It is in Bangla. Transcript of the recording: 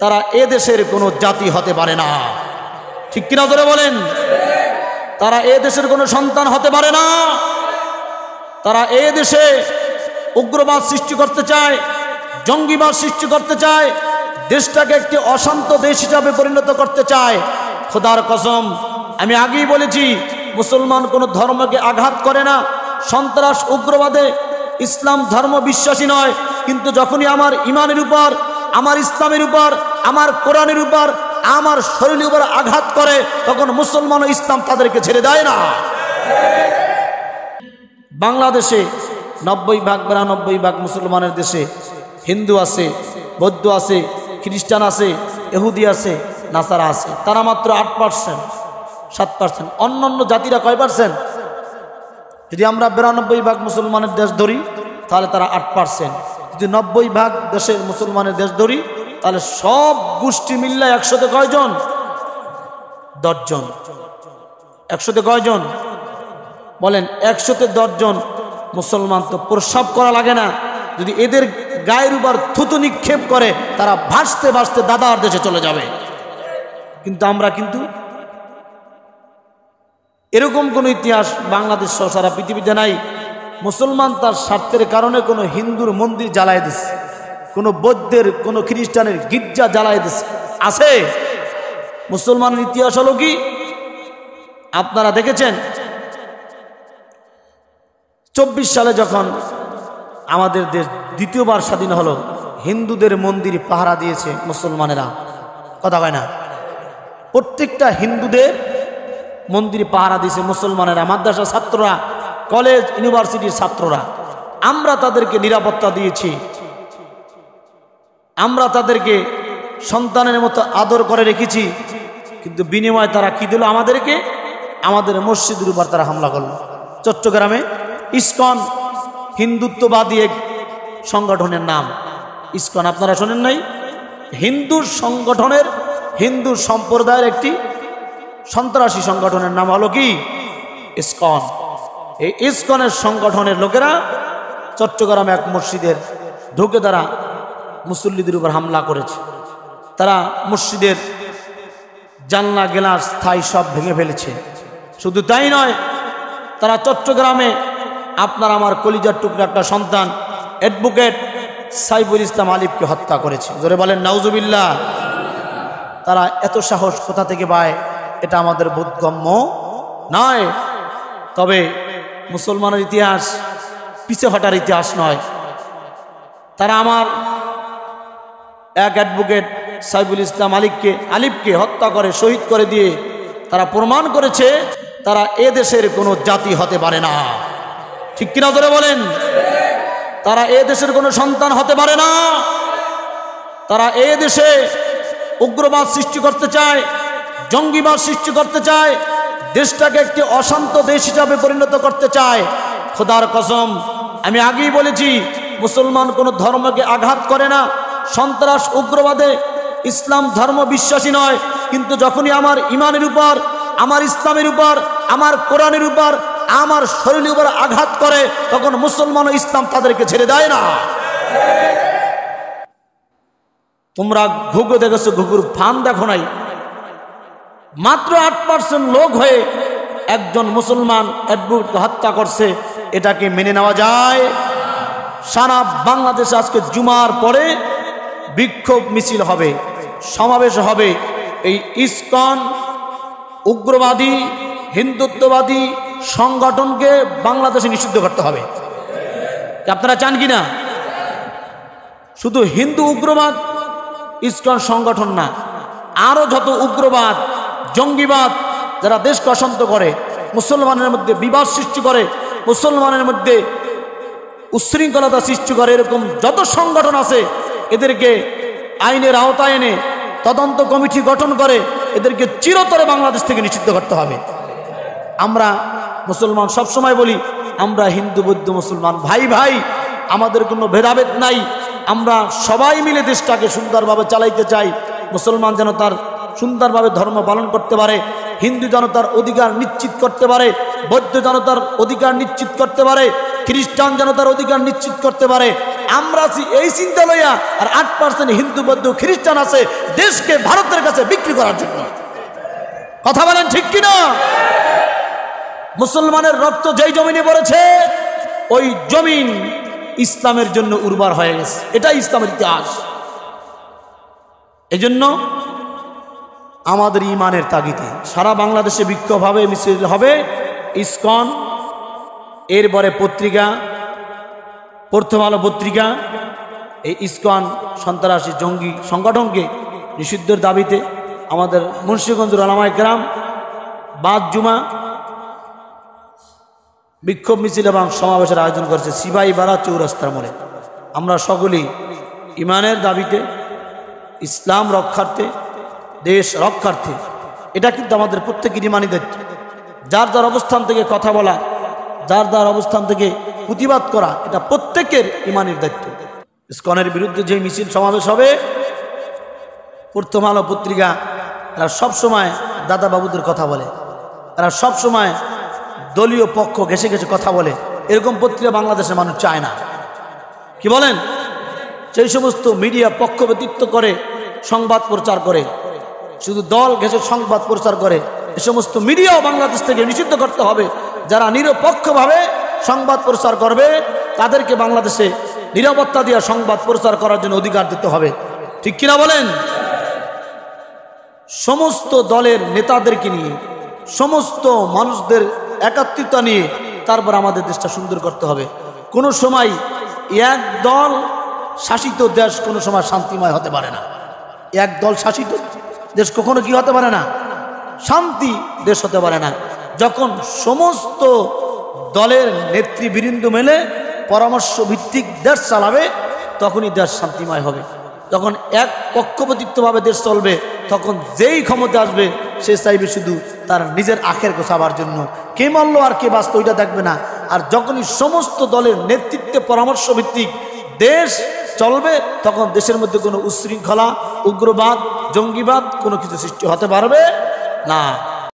তারা এ দেশের কোনো জাতি হতে পারে না। ঠিক কিনা জোরে বলেন? তারা এ দেশের কোনো সন্তান হতে পারে না। তারা এ দেশে উগ্রবাদ সৃষ্টি করতে চায়, জঙ্গিবাদ সৃষ্টি করতে চায়, দেশটাকে একটি অশান্ত দেশ হিসাবে পরিণত করতে চায়। খোদার কসম, আমি আগেই বলেছি, মুসলমান কোনো ধর্মকে আঘাত করে না। সন্ত্রাস উগ্রবাদে ইসলাম ধর্ম বিশ্বাসী নয়, কিন্তু যখনই আমার ইমানের উপর, আমার ইসলামের উপর, আমার কোরআনের উপর, আমার শরীরের উপর আঘাত করে, তখন মুসলমান ও ইসলাম তাদেরকে ছেড়ে দেয় না। বাংলাদেশে 90-92% মুসলমানের দেশে হিন্দু আছে, বৌদ্ধ আছে, খ্রিস্টান আছে, ইহুদি আছে, নাসারা আছে। তারা মাত্র 8%, 7%। অন্যান্য জাতিরা কয় পার্সেন্ট? যদি আমরা 92% মুসলমানের দেশ ধরি তাহলে তারা 8%। যদি 90% দেশের মুসলমানের দেশ ধরি তাহলে সব গোষ্ঠী মিললে 100-তে কয়জন? 10 জন। 100-তে কয়জন বলেন? 100-তে 10 জন মুসলমান। তো প্রস্রাব করা লাগে না, যদি এদের গায়ের উপর থুতু নিক্ষেপ করে তারা ভাসতে ভাসতে দাদার দেশে চলে যাবে। কিন্তু আমরা কিন্তু এরকম কোনো ইতিহাস বাংলাদেশ সহ সারা পৃথিবীতে নাই। মুসলমান তার স্বার্থের কারণে কোনো হিন্দুর মন্দির জ্বালায় দিচ্ছে, কোনো বৌদ্ধের, কোনো খ্রিস্টানের গির্জা জ্বালায় দিচ্ছে, আছে? মুসলমানের ইতিহাস হলো কি? আপনারা দেখেছেন 24 সালে যখন আমাদের দেশ দ্বিতীয়বার স্বাধীন হলো, হিন্দুদের মন্দির পাহারা দিয়েছে মুসলমানেরা, কথা কয় না? প্রত্যেকটা হিন্দুদের মন্দির পাহারা দিয়েছে মুসলমানেরা, মাদ্রাসা ছাত্ররা, কলেজ ইউনিভার্সিটির ছাত্ররা। আমরা তাদেরকে নিরাপত্তা দিয়েছি, আমরা তাদেরকে সন্তানের মতো আদর করে রেখেছি, কিন্তু বিনিময়ে তারা কি দিল আমাদেরকে? আমাদের মসজিদের উপর তারা হামলা করলো। চট্টগ্রামে ইসকন, হিন্দুত্ববাদী এক সংগঠনের নাম ইসকন, আপনারা শোনেন নাই? হিন্দু সংগঠনের, হিন্দু সম্প্রদায়ের একটি সন্ত্রাসী সংগঠনের নাম হলো কি? ইসকন। এই ইসকনের সংগঠনের লোকেরা চট্টগ্রামে এক মসজিদের ঢুকে তারা মুসল্লিদের উপর হামলা করেছে। তারা মসজিদের জানলা গ্লাস স্থায়ী সব ভেঙে ফেলেছে। শুধু তাই নয়, তারা চট্টগ্রামে আপনার আমার কলিজার টুকরা একটা সন্তান অ্যাডভোকেট সাইফুল ইসলাম আলিফকে হত্যা করেছে। জোরে বলেন নাউজুবিল্লাহ। তারা এত সাহস কোথা থেকে পায় এটা আমাদের বোধগম্য নয়। তবে মুসলমানের ইতিহাস পিছে হটার ইতিহাস নয়। তারা আমার এক অ্যাডভোকেট সাইফুল ইসলাম আলিফকে হত্যা করে, শহীদ করে দিয়ে তারা প্রমাণ করেছে তারা এ দেশের কোনো জাতি হতে পারে না। ঠিক কিনা জোরে বলেন? তারা এ দেশের কোনো সন্তান হতে পারে না। তারা এ দেশে উগ্রবাদ সৃষ্টি করতে চায়, জঙ্গিবাদ সৃষ্টি করতে চায়, দেশটাকে একটি অশান্ত দেশ হিসাবে পরিণত করতে চায়। খোদার কসম, আমি আগেই বলেছি, মুসলমান কোনো ধর্মকে আঘাত করে না। সন্ত্রাস উগ্রবাদে ইসলাম ধর্ম বিশ্বাসী নয়, কিন্তু যখনই আমার ইমানের উপর, আমার ইসলামের উপর, আমার কোরআনের উপর, আমার শরীরের উপর আঘাত করে, তখন মুসলমান ও ইসলাম তাদেরকে ছেড়ে দেয় না। তোমরা ঘুঘু দেখেছো, ঘুঘুর ফান দেখো নাই। মাত্র 8% লোক হয়ে একজন মুসলমান অ্যাডভোকেটকে হত্যা করছে, এটাকে মেনে নেওয়া যায়? সারা বাংলাদেশে আজকে জুমার পরে বিক্ষোভ মিছিল হবে, সমাবেশ হবে। এই ইসকন উগ্রবাদী হিন্দুত্ববাদী সংগঠনকে বাংলাদেশে নিষিদ্ধ করতে হবে। আপনারা চান কিনা? শুধু হিন্দু উগ্রবাদ ইসকন সংগঠন না, আরো যত উগ্রবাদ, জঙ্গিবাদ, যারা দেশকে অশান্ত করে, মুসলমানের মধ্যে বিবাদ সৃষ্টি করে, মুসলমানের মধ্যে উচ্ছৃঙ্খলতা সৃষ্টি করে, এরকম যত সংগঠন আছে এদেরকে আইনের আওতায় এনে তদন্ত কমিটি গঠন করে এদেরকে চিরতরে বাংলাদেশ থেকে নিষিদ্ধ করতে হবে। আমরা মুসলমান সবসময় বলি, আমরা হিন্দু বৌদ্ধ মুসলমান ভাই ভাই, আমাদের কোনো ভেদাভেদ নাই। আমরা সবাই মিলে দেশটাকে সুন্দরভাবে চালাইতে চাই। মুসলমান যেন তার সুন্দরভাবে ধর্ম পালন করতে পারে, হিন্দু যেন তার অধিকার নিশ্চিত করতে পারে, বৌদ্ধ জনতার অধিকার নিশ্চিত করতে পারে, খ্রিস্টান জনতার অধিকার নিশ্চিত করতে পারে। আমরা আছি এই চিন্তা লইয়া, আর 8% হিন্দু বৌদ্ধ খ্রিস্টান আছে দেশকে ভারতের কাছে বিক্রি করার জন্য। কথা বলেন ঠিক কিনা? মুসলমানের রক্ত যেই জমিনে পড়েছে ওই জমিন ইসলামের জন্য উর্বর হয়ে গেছে, এটাই ইসলামের ইতিহাস। এজন্য আমাদের ইমানের তাগিদে সারা বাংলাদেশে বিক্ষোভ হবে, মিছিল হবে। ইসকন, এরপরে পত্রিকা, প্রথম আলো পত্রিকা এই ইসকন সন্ত্রাসী জঙ্গি সংগঠনকে নিষিদ্ধের দাবিতে আমাদের মুন্সিগঞ্জের ওলামায়ে কেরাম বাদ জুমা বিক্ষোভ মিছিল এবং সমাবেশের আয়োজন করেছে সিপাহীপাড়া চৌরাস্তার মোড়ে। আমরা সকলেই ইমানের দাবিতে, ইসলাম রক্ষার্থে, দেশ রক্ষার্থে, এটা কিন্তু আমাদের প্রত্যেকের ইমানি দায়িত্ব। যার যার অবস্থান থেকে কথা বলা, যার যার অবস্থান থেকে প্রতিবাদ করা, এটা প্রত্যেকের ইমানের দায়িত্ব। ইসকনের বিরুদ্ধে যে মিছিল সমাবেশ হবে, প্রথম আলো পত্রিকা এরা সবসময় দাদা বাবুদের কথা বলে, এরা সবসময় দলীয় পক্ষ ঘেসে ঘেসে কথা বলে। এরকম পত্রিকা বাংলাদেশের মানুষ চায় না। কি বলেন? সেই সমস্ত মিডিয়া পক্ষপাতিত্ব করে সংবাদ প্রচার করে, শুধু দল ঘেঁষে সংবাদ প্রচার করে, এ সমস্ত মিডিয়াও বাংলাদেশ থেকে নিষিদ্ধ করতে হবে। যারা নিরপেক্ষভাবে সংবাদ প্রচার করবে তাদেরকে বাংলাদেশে নিরাপত্তা দিয়ে সংবাদ প্রচার করার জন্য অধিকার দিতে হবে। ঠিক কিনা বলেন? সমস্ত দলের নেতাদেরকে নিয়ে, সমস্ত মানুষদের একাত্মতা নিয়ে তারপর আমাদের দেশটা সুন্দর করতে হবে। কোনো সময় এক দল শাসিত দেশ কোনো সময় শান্তিময় হতে পারে না। এক দল শাসিত দেশ কখনো কি হতে পারে না? শান্তি দেশ হতে পারে না। যখন সমস্ত দলের নেতৃবৃন্দ মেলে পরামর্শ ভিত্তিক দেশ চালাবে তখনই দেশ শান্তিময় হবে। যখন এক পক্ষপাতিত্বভাবে দেশ চলবে তখন যেই ক্ষমতা আসবে সে চাইবে শুধু তার নিজের আখের গোছাবার জন্য, কে মরল আর কে বাঁচত ওইটা দেখবে না। আর যখনই সমস্ত দলের নেতৃত্বে পরামর্শ ভিত্তিক দেশ চলবে তখন দেশের মধ্যে কোনো উচ্ছৃঙ্খলা, উগ্রবাদ, জঙ্গিবাদ কোনো কিছু সৃষ্টি হতে পারবে না।